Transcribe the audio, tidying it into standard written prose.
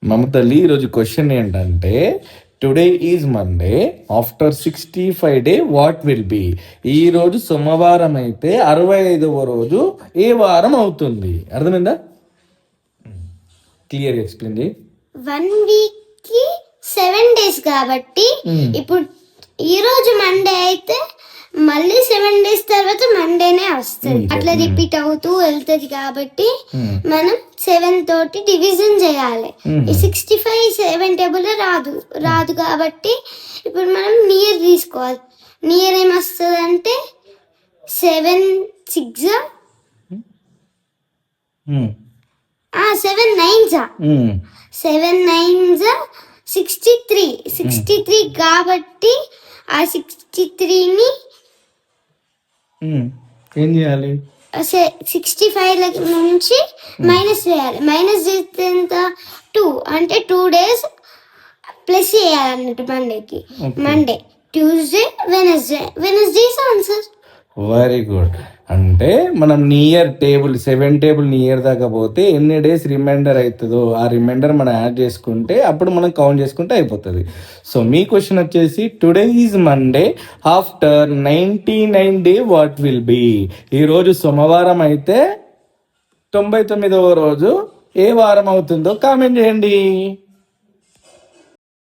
మమతల్లి ఈరోజు క్వశ్చన్ ఏంటంటే today is Monday after 65 day what will be. ఈరోజు సోమవారం అయితే 65వ రోజు ఏ వారం అవుతుంది? అర్థమైందా? క్లియర్ ఎక్స్ప్లెయిన్ చేయి. 1 వీక్ కి 7 days కాబట్టి ఇప్పుడు ఈ రోజు మండే అయితే మళ్ళీ 7 days తర్వాత మండేనే వస్తుంది. అట్లా రిపీట్ అవుతూ వెళ్తుంది కాబట్టి మనం 7 తోటి డివిజన్ చేయాలి. ఈ 65 7 టేబుల్ రాదు కాబట్టి ఇప్పుడు మనం నియర్ తీసుకోవాలి. నియర్ ఏమొస్తుంది అంటే 7 6 7 9 7 9 63 కాబట్టి ఆ 63ని ఏం చేయాలి? 65 నుంచి మైనస్ చేయాలి. మైనస్ చేస్తే ఎంత? 2 అంటే 2 days ప్లస్ చేయాలన్నట్టు మండేకి. Monday, Tuesday, Wednesday answer. Very good. అంటే మనం నియర్ టేబుల్ 7 టేబుల్ నియర్ దాకా పోతే ఎన్ని డేస్ రిమైండర్ అవుతుందో ఆ రిమైండర్ మనం యాడ్ చేసుకుంటే అప్పుడు మనం కౌంట్ చేసుకుంటే అయిపోతుంది. సో మీ క్వశ్చన్ వచ్చేసి today is Monday after 99 day what will be. ఈరోజు సోమవారం అయితే 99వ రోజు ఏ వారం అవుతుందో కామెంట్ చేయండి.